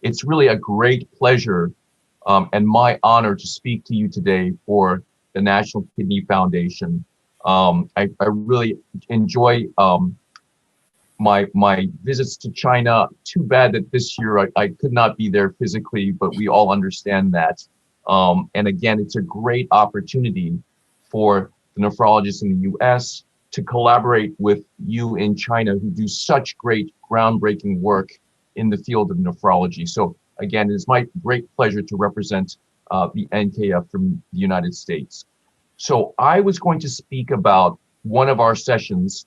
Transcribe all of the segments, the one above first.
It's really a great pleasure and my honor to speak to you today for the National Kidney Foundation. I really enjoy my visits to China. Too bad that this year I could not be there physically, but we all understand that. And again, it's a great opportunity for the nephrologists in the US to collaborate with you in China who do such great groundbreaking work in the field of nephrology. So again, it is my great pleasure to represent the NKF from the United States. So I was going to speak about one of our sessions,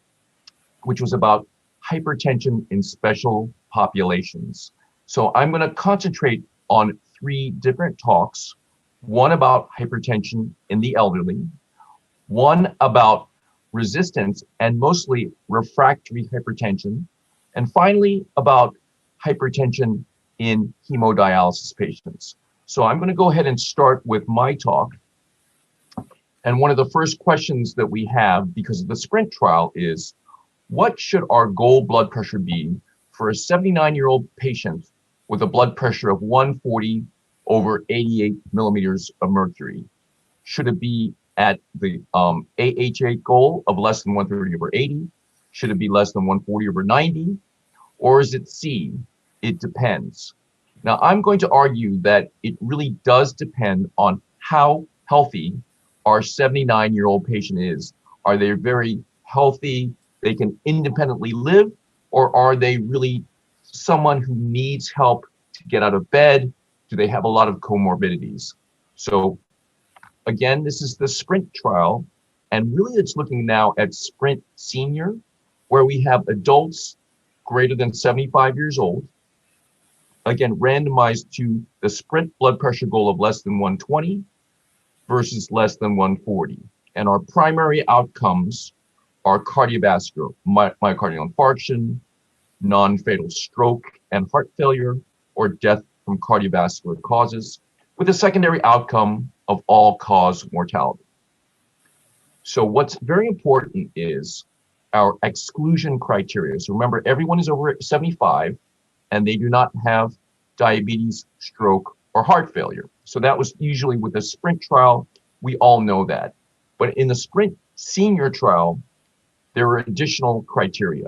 which was about hypertension in special populations. So I'm going to concentrate on three different talks, one about hypertension in the elderly, one about resistance and mostly refractory hypertension, and finally about hypertension in hemodialysis patients. So I'm going to go ahead and start with my talk. And one of the first questions that we have because of the SPRINT trial is, what should our goal blood pressure be for a 79-year-old patient with a blood pressure of 140 over 88 millimeters of mercury? Should it be at the AHA goal of less than 130 over 80? Should it be less than 140 over 90? Or is it C? It depends. Now, I'm going to argue that it really does depend on how healthy our 79-year-old patient is. Are they very healthy, they can independently live, or are they really someone who needs help to get out of bed? Do they have a lot of comorbidities? So again, this is the SPRINT trial, and really it's looking now at SPRINT Senior, where we have adults greater than 75 years old, again, randomized to the SPRINT blood pressure goal of less than 120 versus less than 140. And our primary outcomes are cardiovascular, myocardial infarction, non-fatal stroke and heart failure, or death from cardiovascular causes, with a secondary outcome of all-cause mortality. So what's very important is our exclusion criteria. So remember, everyone is over 75 and they do not have diabetes, stroke, or heart failure. So that was usually with the SPRINT trial, we all know that. But in the SPRINT Senior trial, there were additional criteria.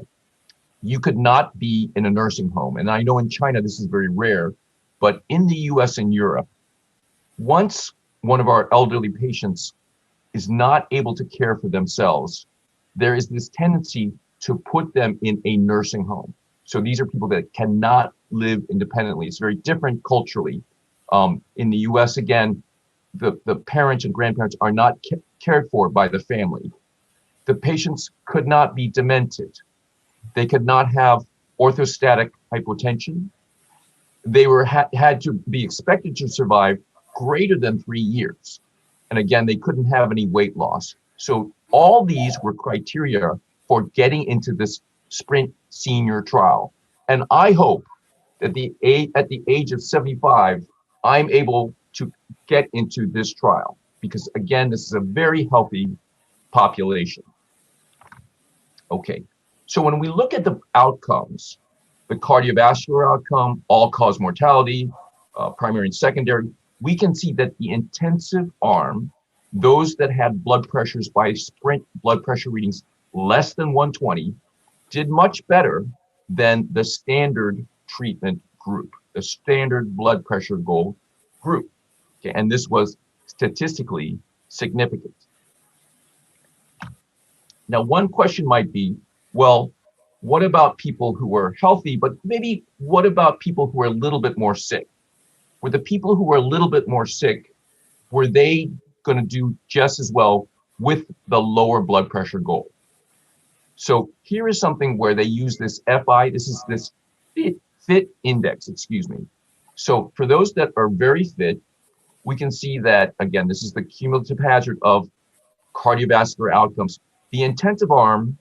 You could not be in a nursing home. And I know in China, this is very rare, but in the US and Europe, once one of our elderly patients is not able to care for themselves, there is this tendency to put them in a nursing home. So these are people that cannot live independently. It's very different culturally. In the US, again, the parents and grandparents are not cared for by the family. The patients could not be demented. They could not have orthostatic hypotension. They were had to be expected to survive greater than 3 years. And again, they couldn't have any weight loss. So all these were criteria for getting into this SPRINT Senior trial. And I hope that at the age of 75, I'm able to get into this trial because again, this is a very healthy population. Okay, so when we look at the outcomes, the cardiovascular outcome, all-cause mortality, primary and secondary, we can see that the intensive arm, those that had blood pressures by SPRINT blood pressure readings less than 120, did much better than the standard treatment group, the standard blood pressure goal group. Okay, and this was statistically significant. Now, one question might be, well, what about people who were healthy, but maybe what about people who are a little bit more sick? Were the people who were a little bit more sick, were they going to do just as well with the lower blood pressure goal? So here is something where they use this FI, this is this fit index, excuse me. So for those that are very fit, we can see that, again, this is the cumulative hazard of cardiovascular outcomes. The intensive arm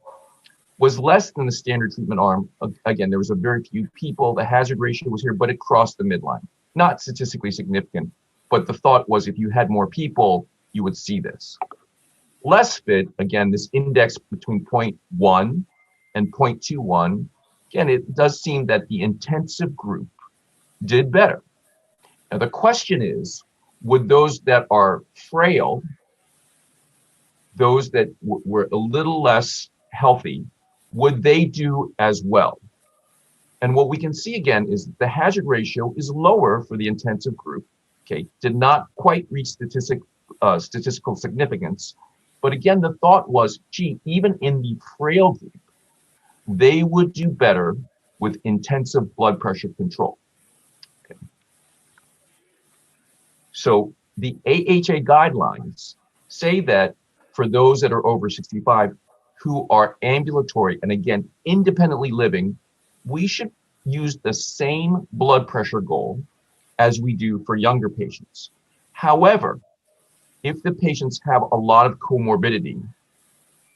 was less than the standard treatment arm. Again, there was a very few people, the hazard ratio was here, but it crossed the midline. Not statistically significant, but the thought was if you had more people, you would see this. Less fit, again, this index between 0.1 and 0.21, again, it does seem that the intensive group did better. Now the question is, would those that are frail, those that were a little less healthy, would they do as well? And what we can see again is the hazard ratio is lower for the intensive group. Okay, did not quite reach statistical significance. But again, the thought was, gee, even in the frail group, they would do better with intensive blood pressure control. Okay. So the AHA guidelines say that for those that are over 65 who are ambulatory and again, independently living, we should use the same blood pressure goal as we do for younger patients. However, if the patients have a lot of comorbidity,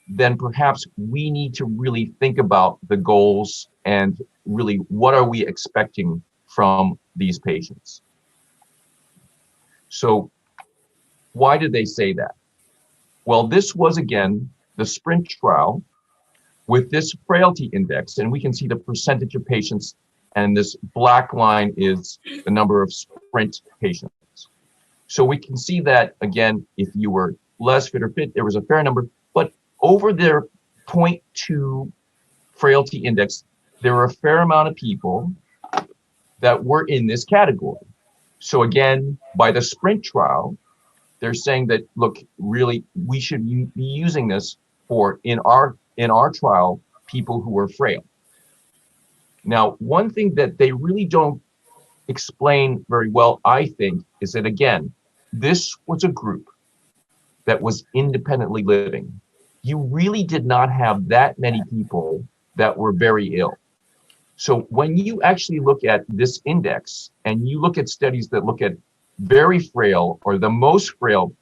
then perhaps we need to really think about the goals and really what are we expecting from these patients. So why did they say that? Well, this was again the SPRINT trial with this frailty index, and we can see the percentage of patients, and this black line is the number of SPRINT patients. So we can see that, again, if you were less fit or fit, there was a fair number, but over their 0.2 frailty index, there were a fair amount of people that were in this category. So again, by the SPRINT trial, they're saying that, look, really, we should be using this for, in our trial, people who are frail. Now, one thing that they really don't explain very well, I think, is that, again, this was a group that was independently living. You really did not have that many people that were very ill. So when you actually look at this index and you look at studies that look at very frail or the most frail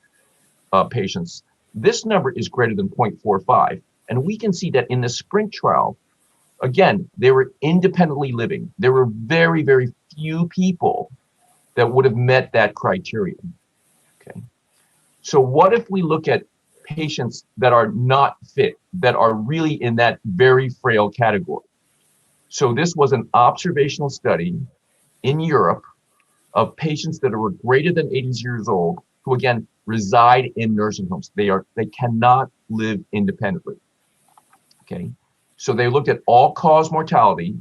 patients, this number is greater than 0.45. And we can see that in the SPRINT trial, again, they were independently living. There were very, very few people that would have met that criterion. Okay. So what if we look at patients that are not fit, that are really in that very frail category? So this was an observational study in Europe of patients that were greater than 80 years old, who again reside in nursing homes. They cannot live independently. Okay. So they looked at all-cause mortality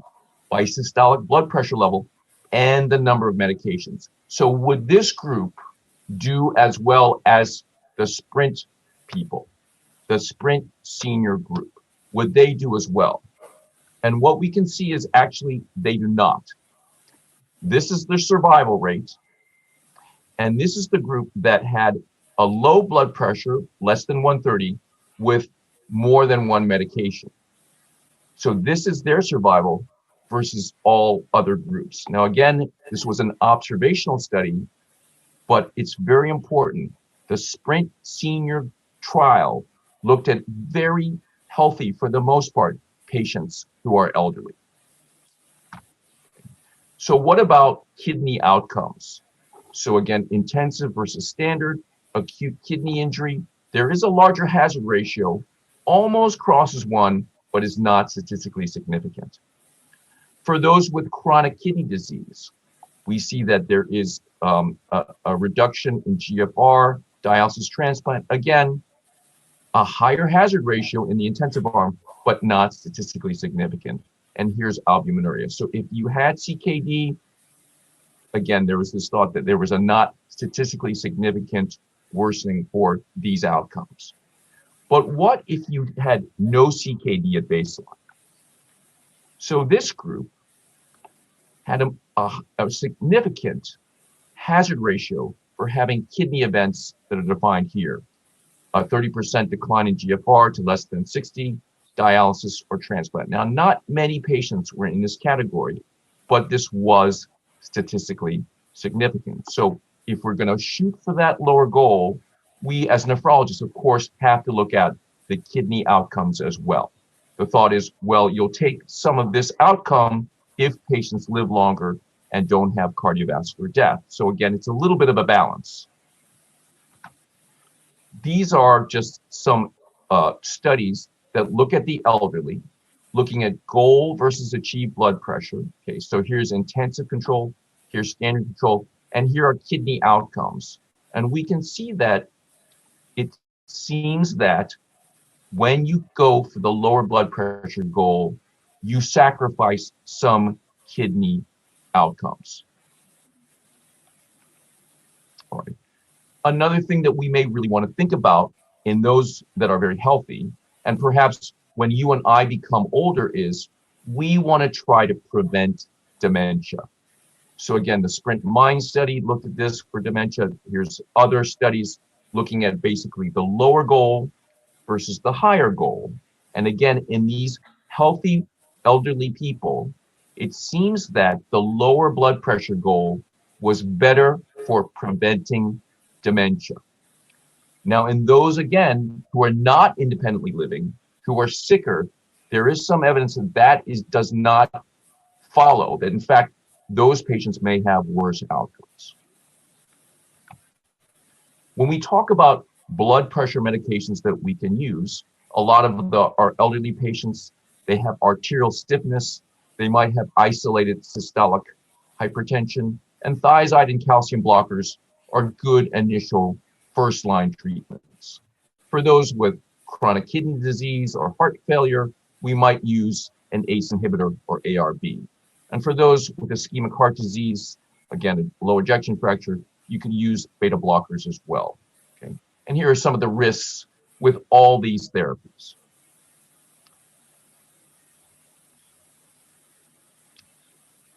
by systolic blood pressure level and the number of medications. So would this group do as well as the SPRINT people, the SPRINT senior group? Would they do as well? And what we can see is actually they do not. This is the survival rate. And this is the group that had a low blood pressure, less than 130, with more than one medication. So this is their survival versus all other groups. Now, again, this was an observational study, but it's very important. The SPRINT senior trial looked at very healthy, for the most part, patients who are elderly. So what about kidney outcomes? So again, intensive versus standard, acute kidney injury, there is a larger hazard ratio, almost crosses 1, but is not statistically significant. For those with chronic kidney disease, we see that there is a reduction in GFR, dialysis transplant, again, a higher hazard ratio in the intensive arm, but not statistically significant. And here's albuminuria. So if you had CKD, again, there was this thought that there was a not statistically significant worsening for these outcomes. But what if you had no CKD at baseline? So this group had a significant hazard ratio for having kidney events that are defined here. A 30% decline in GFR to less than 60, dialysis or transplant. Now, not many patients were in this category, but this was statistically significant. So if we're going to shoot for that lower goal, we as nephrologists, of course, have to look at the kidney outcomes as well. The thought is, well, you'll take some of this outcome if patients live longer and don't have cardiovascular death. So again, it's a little bit of a balance. These are just some studies that look at the elderly, looking at goal versus achieved blood pressure. Okay, so here's intensive control, here's standard control, and here are kidney outcomes. And we can see that it seems that when you go for the lower blood pressure goal, you sacrifice some kidney outcomes. All right. Another thing that we may really want to think about in those that are very healthy, and perhaps when you and I become older, is we want to try to prevent dementia. So again, the Sprint Mind study looked at this for dementia. Here's other studies looking at basically the lower goal versus the higher goal. And again, in these healthy elderly people, it seems that the lower blood pressure goal was better for preventing dementia. Now, in those, again, who are not independently living, who are sicker, there is some evidence that does not follow, that in fact, those patients may have worse outcomes. When we talk about blood pressure medications that we can use, a lot of our elderly patients, they have arterial stiffness, they might have isolated systolic hypertension, and thiazide and calcium blockers are good initial first-line treatments. For those with chronic kidney disease or heart failure, we might use an ACE inhibitor or ARB. And for those with ischemic heart disease, again, a low ejection fraction, you can use beta blockers as well. Okay. And here are some of the risks with all these therapies.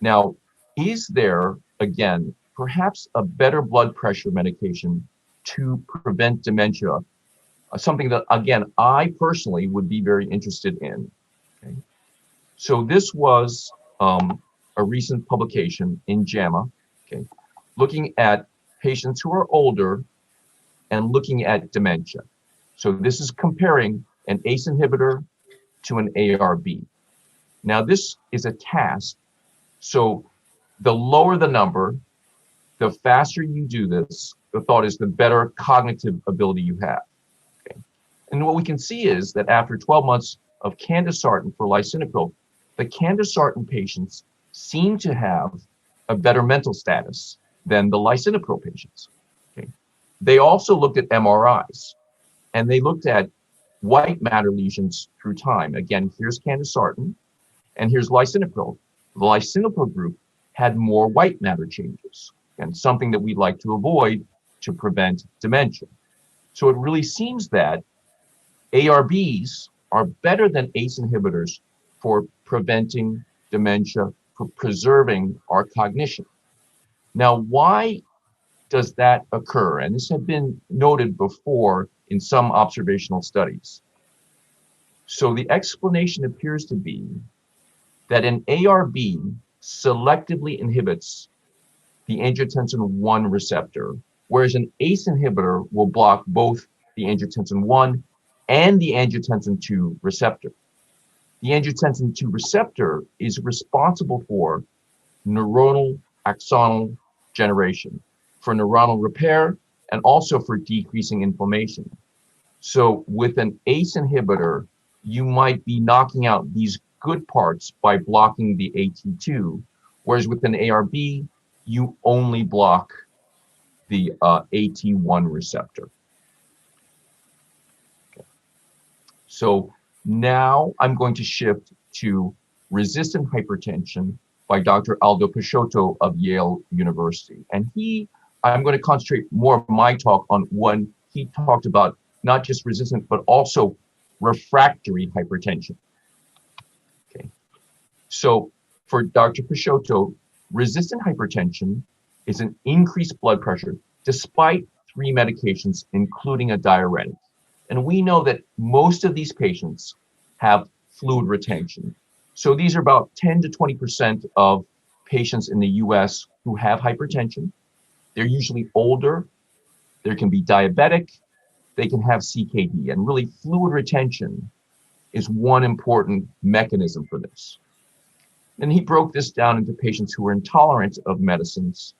Now, is there, again, perhaps a better blood pressure medication to prevent dementia? Something that, again, I personally would be very interested in. Okay. So this was a recent publication in JAMA, okay, looking at patients who are older and looking at dementia. So this is comparing an ACE inhibitor to an ARB. Now this is a task. So the lower the number, the faster you do this, the thought is the better cognitive ability you have. Okay. And what we can see is that after 12 months of candesartan for lisinopril, the candesartan patients seem to have a better mental status than the lisinopril patients. Okay. They also looked at MRIs, and they looked at white matter lesions through time. Again, here's candesartan, and here's lisinopril. The lisinopril group had more white matter changes, and something that we'd like to avoid to prevent dementia. So it really seems that ARBs are better than ACE inhibitors for preventing dementia, for preserving our cognition. Now, why does that occur? And this had been noted before in some observational studies. So the explanation appears to be that an ARB selectively inhibits the angiotensin 1 receptor, whereas an ACE inhibitor will block both the angiotensin 1 and the angiotensin 2 receptor. The angiotensin 2 receptor is responsible for neuronal axonal generation, for neuronal repair, and also for decreasing inflammation. So with an ACE inhibitor, you might be knocking out these good parts by blocking the AT2, whereas with an ARB, you only block the AT1 receptor. Okay. So now I'm going to shift to resistant hypertension by Dr. Aldo Peixoto of Yale University. And I'm going to concentrate more of my talk on when he talked about not just resistant, but also refractory hypertension. Okay. So for Dr. Peixoto, resistant hypertension is an increased blood pressure despite 3 medications, including a diuretic. And we know that most of these patients have fluid retention. So these are about 10 to 20% of patients in the US who have hypertension. They're usually older, they can be diabetic, they can have CKD, and really fluid retention is one important mechanism for this. And he broke this down into patients who are intolerant of medicines,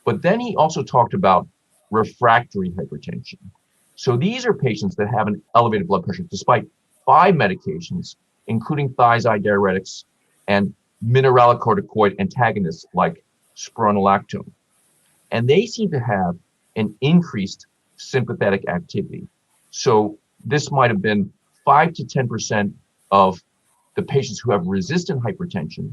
but then he also talked about refractory hypertension. So these are patients that have an elevated blood pressure despite 5 medications, including thiazide diuretics and mineralocorticoid antagonists like spironolactone. And they seem to have an increased sympathetic activity. So this might have been 5 to 10% of the patients who have resistant hypertension.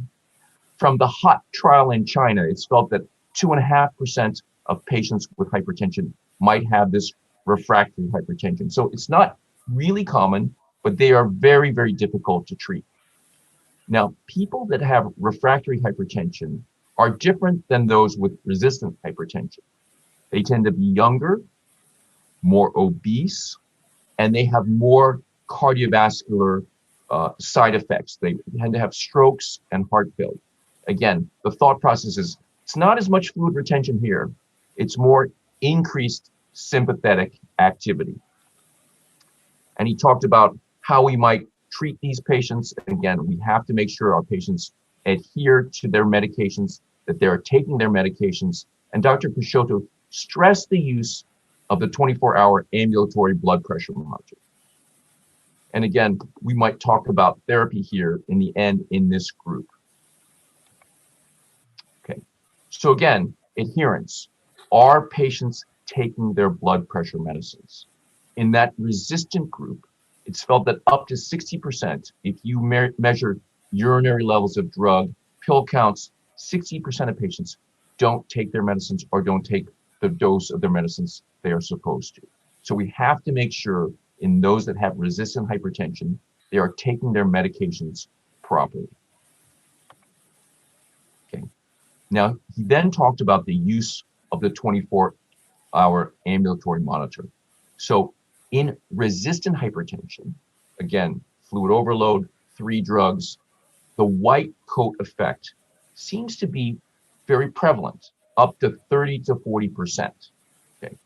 From the hot trial in China, it's felt that 2.5% of patients with hypertension might have this refractory hypertension. So it's not really common, but they are very, very difficult to treat. Now, people that have refractory hypertension are different than those with resistant hypertension. They tend to be younger, more obese, and they have more cardiovascular side effects. They tend to have strokes and heart failure. Again, the thought process is it's not as much fluid retention here. It's more increased sympathetic activity. And he talked about how we might treat these patients. Again, we have to make sure our patients adhere to their medications, that they're taking their medications. And Dr. Peixoto stressed the use of the 24-hour ambulatory blood pressure monitor. And again, we might talk about therapy here in the end in this group. Okay, so again, adherence. Are patients taking their blood pressure medicines? In that resistant group, it's felt that up to 60%, if you measure urinary levels of drug, pill counts, 60% of patients don't take their medicines or don't take the dose of their medicines they are supposed to. So we have to make sure in those that have resistant hypertension, they are taking their medications properly. Okay. Now, he then talked about the use of the 24-hour ambulatory monitor. So in resistant hypertension, again, fluid overload, 3 drugs, the white coat effect seems to be very prevalent, up to 30 to 40%. Okay.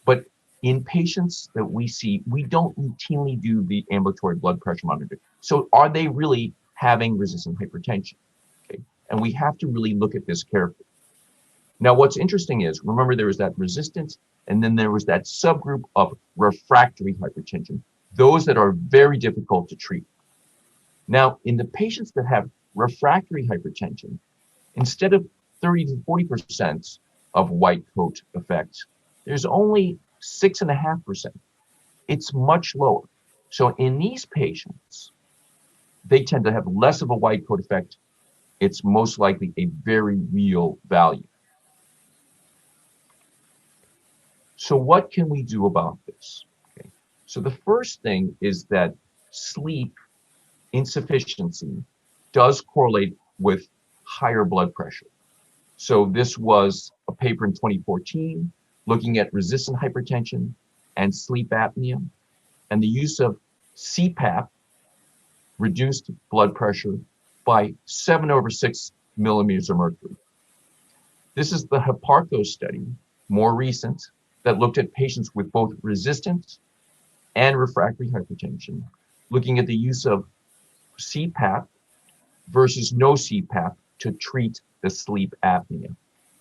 But in patients that we see, we don't routinely do the ambulatory blood pressure monitor. So are they really having resistant hypertension? Okay. And we have to really look at this carefully. Now, what's interesting is, remember there was that resistance, and then there was that subgroup of refractory hypertension, those that are very difficult to treat. Now, in the patients that have refractory hypertension, instead of 30 to 40% of white coat effect, there's only 6.5%. It's much lower. So in these patients, they tend to have less of a white coat effect. It's most likely a very real value. So what can we do about this? Okay. So the first thing is that sleep insufficiency does correlate with higher blood pressure. So this was a paper in 2014 looking at resistant hypertension and sleep apnea, and the use of CPAP reduced blood pressure by 7/6 millimeters of mercury. This is the Hipparcos study, more recent, that looked at patients with both resistant and refractory hypertension, looking at the use of CPAP versus no CPAP to treat the sleep apnea.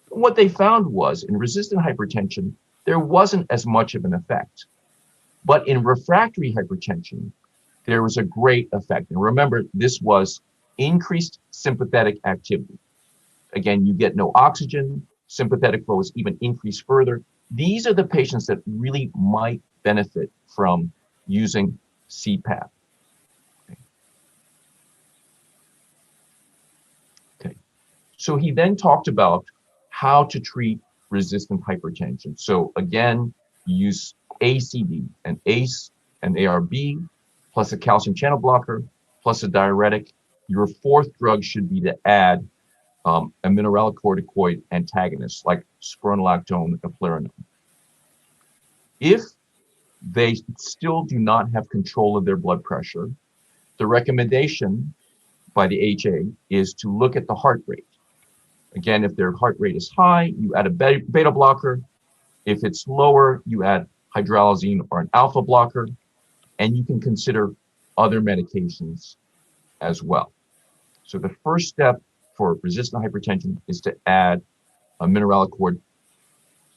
What they found was in resistant hypertension, there wasn't as much of an effect. But in refractory hypertension, there was a great effect. And remember, this was increased sympathetic activity. Again, you get no oxygen, sympathetic flow is even increased further. These are the patients that really might benefit from using CPAP. Okay. So he then talked about how to treat resistant hypertension. So again, you use ACD, an ACE, an ARB, plus a calcium channel blocker, plus a diuretic. Your fourth drug should be to add a mineralocorticoid antagonist like spironolactone, eplerenone. If they still do not have control of their blood pressure, the recommendation by the HA is to look at the heart rate. Again, if their heart rate is high, you add a beta blocker. If it's lower, you add hydralazine or an alpha blocker, and you can consider other medications as well. So the first step for resistant hypertension is to add a mineralocorticoid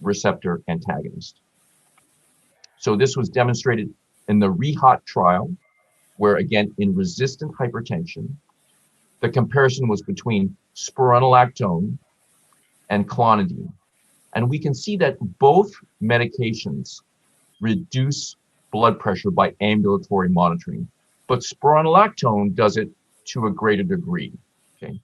receptor antagonist. So this was demonstrated in the REHOT trial, where again, in resistant hypertension, the comparison was between spironolactone and clonidine. And we can see that both medications reduce blood pressure by ambulatory monitoring, but spironolactone does it to a greater degree. Okay,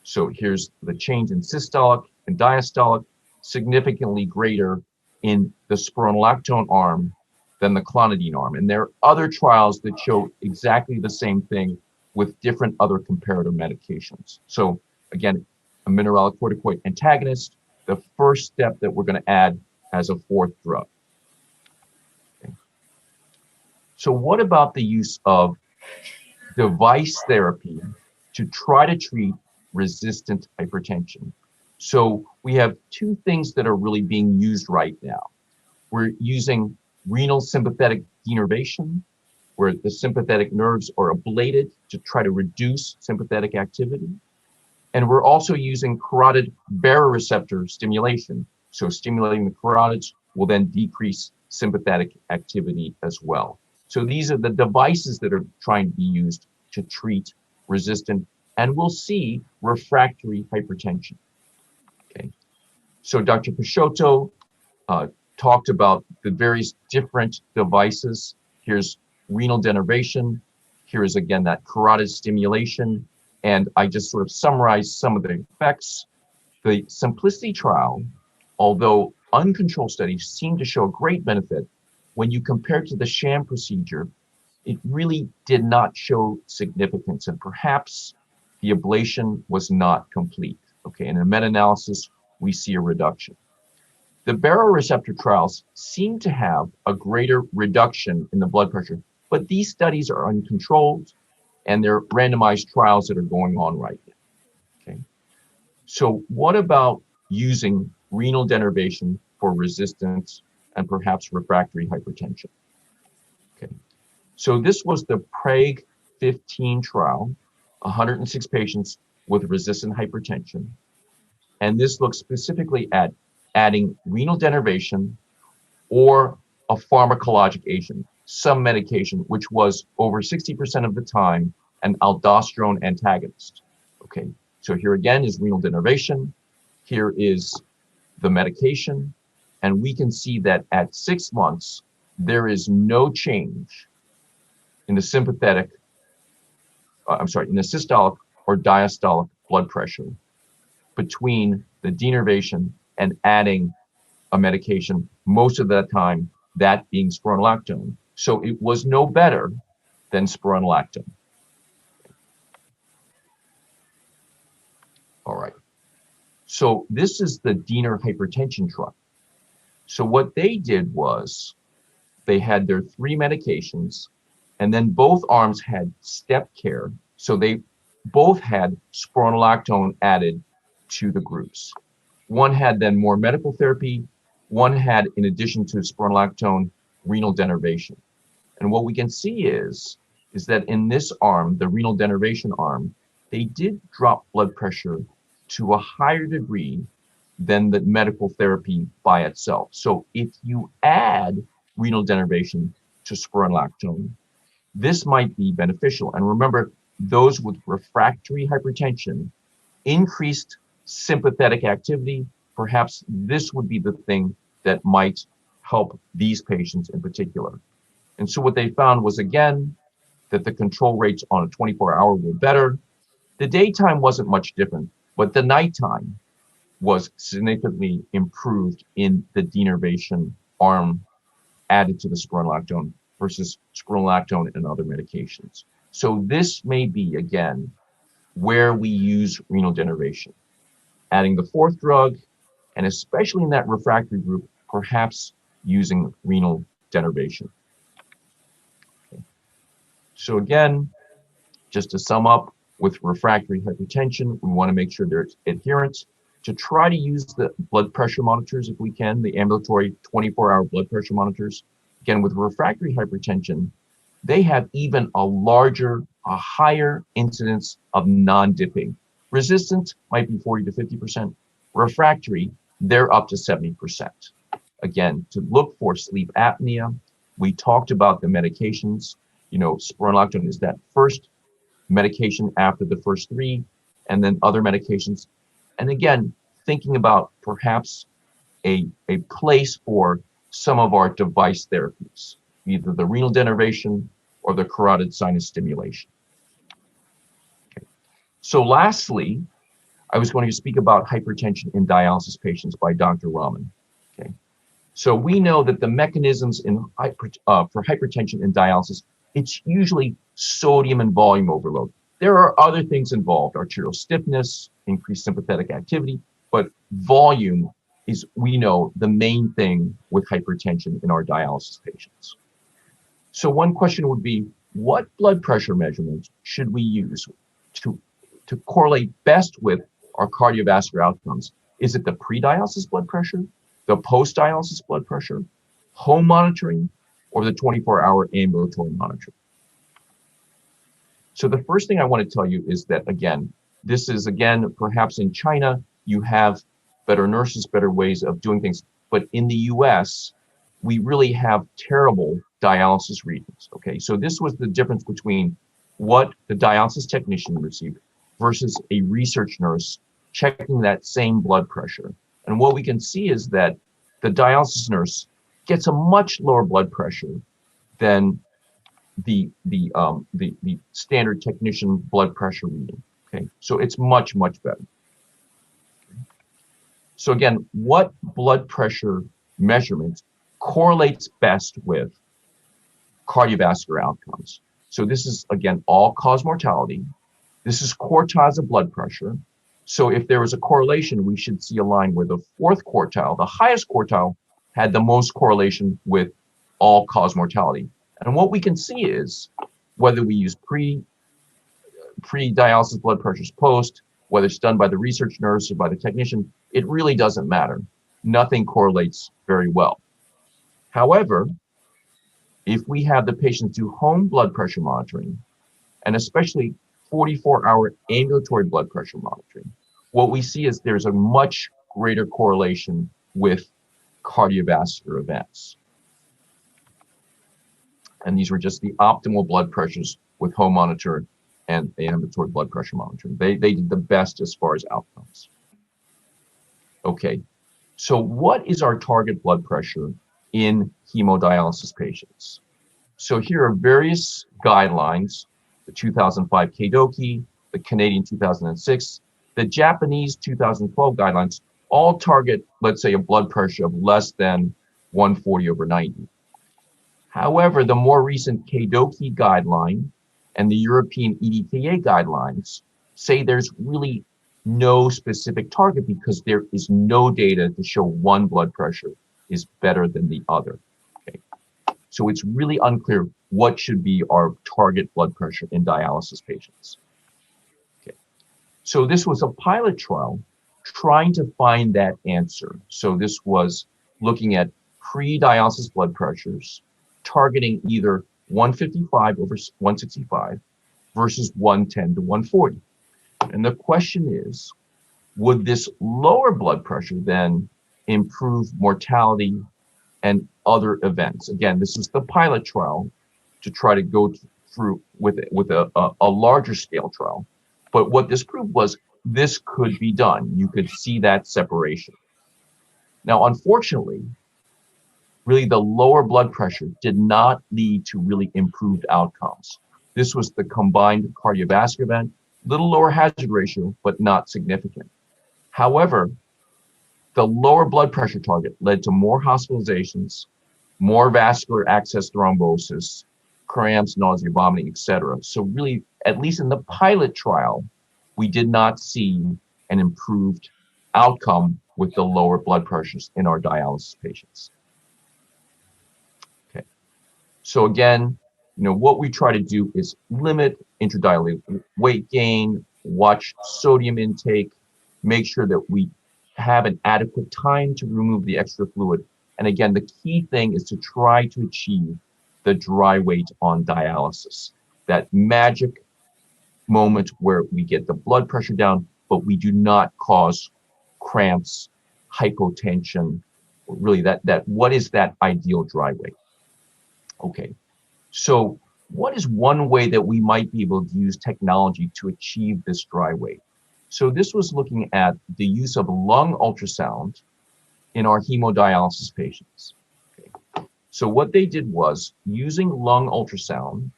so here's the change in systolic and diastolic, significantly greater in the spironolactone arm than the clonidine arm. And there are other trials that show exactly the same thing with different other comparator medications. So again, a mineralocorticoid antagonist, the first step that we're going to add as a fourth drug. Okay. So what about the use of device therapy to try to treat resistant hypertension? So we have two things that are really being used right now. We're using renal sympathetic denervation, where the sympathetic nerves are ablated to try to reduce sympathetic activity. And we're also using carotid baroreceptor stimulation. So stimulating the carotids will then decrease sympathetic activity as well. So these are the devices that are trying to be used to treat resistant, and we'll see refractory hypertension. Okay. So Dr. Peixoto talked about the various different devices. Here's renal denervation. Here is again that carotid stimulation. And I just sort of summarized some of the effects. The Simplicity trial, although uncontrolled studies seem to show a great benefit, when you compare to the sham procedure, it really did not show significance, and perhaps the ablation was not complete. Okay, in a meta-analysis, we see a reduction. The baroreceptor trials seem to have a greater reduction in the blood pressure, but these studies are uncontrolled, and they're randomized trials that are going on right now. Okay, so what about using renal denervation for resistance and perhaps refractory hypertension? Okay, so this was the Prague 15 trial, 106 patients with resistant hypertension, and this looks specifically at adding renal denervation or a pharmacologic agent, some medication, which was over 60% of the time an aldosterone antagonist. Okay, so here again is renal denervation. Here is the medication, and we can see that at 6 months, there is no change in the sympathetic, in the systolic or diastolic blood pressure between the denervation and adding a medication, most of the time that being spironolactone. So it was no better than spironolactone. All right. So this is the Diener hypertension trial. So what they did was they had their 3 medications, and then both arms had step care. So they both had spironolactone added to the groups. One had then more medical therapy. One had, in addition to spironolactone, renal denervation. And what we can see is that in this arm, the renal denervation arm, they did drop blood pressure to a higher degree than the medical therapy by itself. So if you add renal denervation to spironolactone, this might be beneficial. And remember, those with refractory hypertension, increased sympathetic activity, perhaps this would be the thing that might help these patients in particular. And so what they found was, again, that the control rates on a 24-hour were better. The daytime wasn't much different, but the nighttime was significantly improved in the denervation arm added to the spironolactone versus spironolactone and other medications. So this may be, again, where we use renal denervation. Adding the 4th drug, and especially in that refractory group, perhaps using renal denervation. Okay. So again, just to sum up, with refractory hypertension, we want to make sure there's adherence to try to use the blood pressure monitors if we can, the ambulatory 24-hour blood pressure monitors. Again, with refractory hypertension, they have even a higher incidence of non-dipping. Resistant might be 40 to 50%. Refractory, they're up to 70%. Again, to look for sleep apnea, we talked about the medications. You know, spironolactone is that first medication after the first 3, and then other medications. And again, thinking about perhaps a place for some of our device therapies, either the renal denervation or the carotid sinus stimulation. Okay. So lastly, I was going to speak about hypertension in dialysis patients by Dr. Rahman. Okay. So we know that the mechanisms for hypertension in dialysis, it's usually sodium and volume overload. There are other things involved, arterial stiffness, increased sympathetic activity, but volume is, we know, the main thing with hypertension in our dialysis patients. So one question would be, what blood pressure measurements should we use to correlate best with our cardiovascular outcomes? Is it the pre-dialysis blood pressure, the post-dialysis blood pressure, home monitoring, or the 24-hour ambulatory monitoring? So the first thing I want to tell you is that, again, this is, again, perhaps in China, you have better nurses, better ways of doing things. But in the US, we really have terrible dialysis readings, okay? So this was the difference between what the dialysis technician received versus a research nurse checking that same blood pressure. And what we can see is that the dialysis nurse gets a much lower blood pressure than the standard technician blood pressure reading, okay? So it's much, much better. So again, what blood pressure measurement correlates best with cardiovascular outcomes? So this is, again, all-cause mortality. This is quartiles of blood pressure. So if there was a correlation, we should see a line where the fourth quartile, the highest quartile, had the most correlation with all-cause mortality. And what we can see is whether we use pre-dialysis blood pressures, post, whether it's done by the research nurse or by the technician, it really doesn't matter. Nothing correlates very well. However, if we have the patients do home blood pressure monitoring, and especially 44-hour ambulatory blood pressure monitoring, what we see is there's a much greater correlation with cardiovascular events. And these were just the optimal blood pressures with home monitor and ambulatory blood pressure monitoring. They did the best as far as outcomes. Okay, so what is our target blood pressure in hemodialysis patients? So here are various guidelines: the 2005 KDOQI, the Canadian 2006, the Japanese 2012 guidelines, all target, let's say, a blood pressure of less than 140/90. However, the more recent KDOQI guideline and the European EDTA guidelines say there's really no specific target because there is no data to show one blood pressure is better than the other. Okay. So it's really unclear what should be our target blood pressure in dialysis patients. Okay. So this was a pilot trial trying to find that answer. So this was looking at pre-dialysis blood pressures, targeting either 155/165 versus 110/140. And the question is, would this lower blood pressure then improve mortality and other events? Again, this is the pilot trial to try to go through with a larger scale trial. But what this proved was this could be done. You could see that separation. Now, unfortunately, really the lower blood pressure did not lead to really improved outcomes. This was the combined cardiovascular event, little lower hazard ratio, but not significant. However, the lower blood pressure target led to more hospitalizations, more vascular access thrombosis, cramps, nausea, vomiting, etc. So really, at least in the pilot trial, we did not see an improved outcome with the lower blood pressures in our dialysis patients. Okay. So again, what we try to do is limit intradialytic weight gain, watch sodium intake, make sure that we have an adequate time to remove the extra fluid. And again, the key thing is to try to achieve the dry weight on dialysis, that magic moment where we get the blood pressure down, but we do not cause cramps, hypotension. Really, what is that ideal dry weight? Okay. So what is one way that we might be able to use technology to achieve this dry weight? So this was looking at the use of lung ultrasound in our hemodialysis patients. Okay. So what they did was, using lung ultrasound,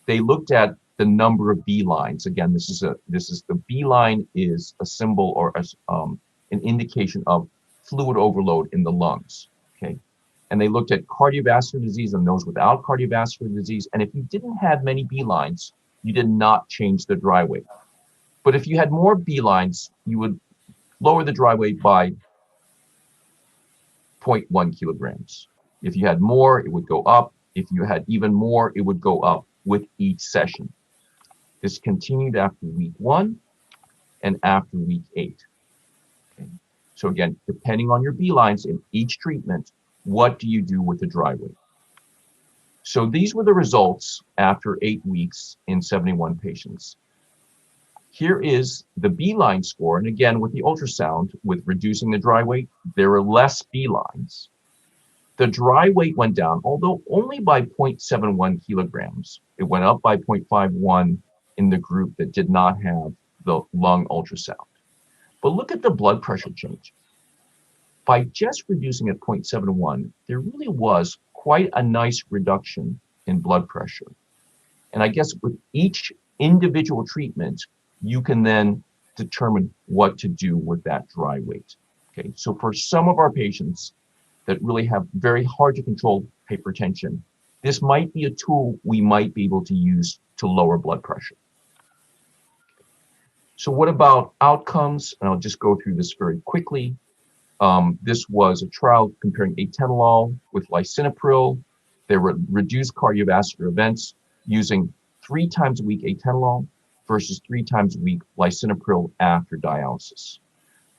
they looked at the number of B lines. Again, the B line is a symbol or an indication of fluid overload in the lungs. Okay. And they looked at cardiovascular disease and those without cardiovascular disease. And if you didn't have many B lines, you did not change the dry weight. But if you had more B lines, you would lower the dry weight by 0.1 kilograms. If you had more, it would go up. If you had even more, it would go up with each session. This continued after week 1 and after week 8. Okay. So again, depending on your B lines in each treatment, what do you do with the dry weight? So these were the results after 8 weeks in 71 patients. Here is the B line score. And again, with the ultrasound, with reducing the dry weight, there were less B lines. The dry weight went down, although only by 0.71 kilograms. It went up by 0.51 in the group that did not have the lung ultrasound. But look at the blood pressure change. By just reducing at 0.71, there really was quite a nice reduction in blood pressure. And I guess with each individual treatment, you can then determine what to do with that dry weight. Okay, so for some of our patients that really have very hard to control hypertension, this might be a tool we might be able to use to lower blood pressure. So what about outcomes? And I'll just go through this very quickly. This was a trial comparing atenolol with lisinopril. There were reduced cardiovascular events using 3 times a week atenolol versus 3 times a week lisinopril after dialysis.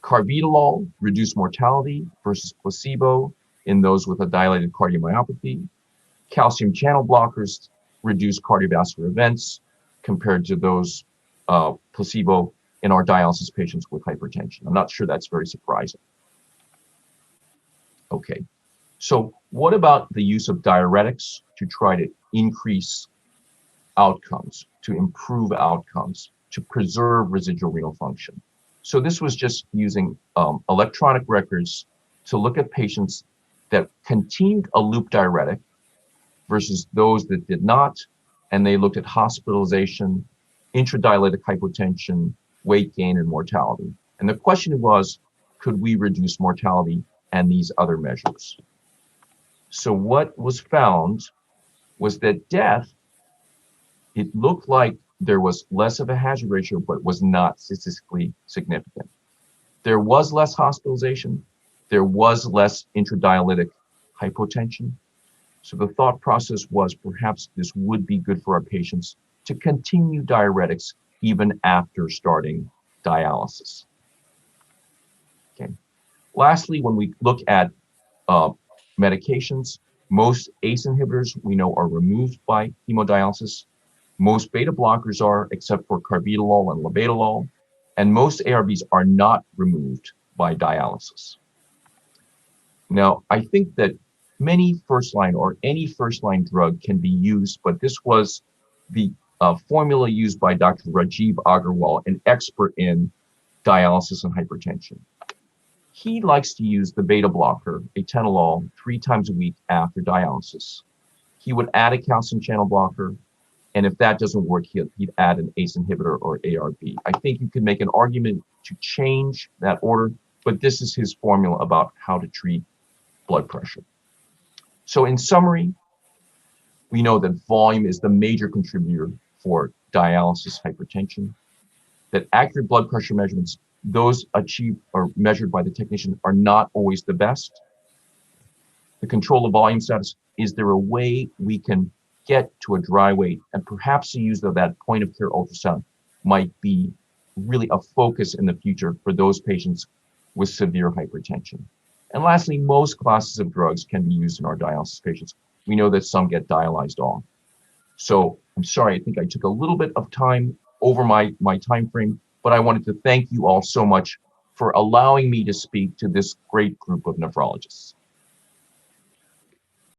Carvedilol reduced mortality versus placebo in those with a dilated cardiomyopathy. Calcium channel blockers reduced cardiovascular events compared to those placebo in our dialysis patients with hypertension. I'm not sure that's very surprising. Okay, so what about the use of diuretics to try to increase outcomes, to improve outcomes, to preserve residual renal function? So this was just using electronic records to look at patients that continued a loop diuretic versus those that did not, and they looked at hospitalization, intradialytic hypotension, weight gain, and mortality. And the question was, could we reduce mortality and these other measures? So what was found was that death, it looked like there was less of a hazard ratio, but was not statistically significant. There was less hospitalization. There was less intradialytic hypotension. So the thought process was perhaps this would be good for our patients to continue diuretics even after starting dialysis. Okay. Lastly, when we look at medications, most ACE inhibitors we know are removed by hemodialysis. Most beta blockers are, except for carvedilol and labetalol, and most ARBs are not removed by dialysis. Now, I think that many first-line or any first-line drug can be used, but this was the formula used by Dr. Rajiv Agarwal, an expert in dialysis and hypertension. He likes to use the beta blocker, atenolol, 3 times a week after dialysis. He would add a calcium channel blocker, and if that doesn't work, he'd add an ACE inhibitor or ARB. I think you could make an argument to change that order, but this is his formula about how to treat blood pressure. So in summary, we know that volume is the major contributor for dialysis hypertension, that accurate blood pressure measurements, those achieved or measured by the technician, are not always the best. The control of volume status, is there a way we can get to a dry weight? And perhaps the use of that point of care ultrasound might be really a focus in the future for those patients with severe hypertension. And lastly, most classes of drugs can be used in our dialysis patients. We know that some get dialyzed off. So I'm sorry, I think I took a little bit of time over my time frame, but I wanted to thank you all so much for allowing me to speak to this great group of nephrologists.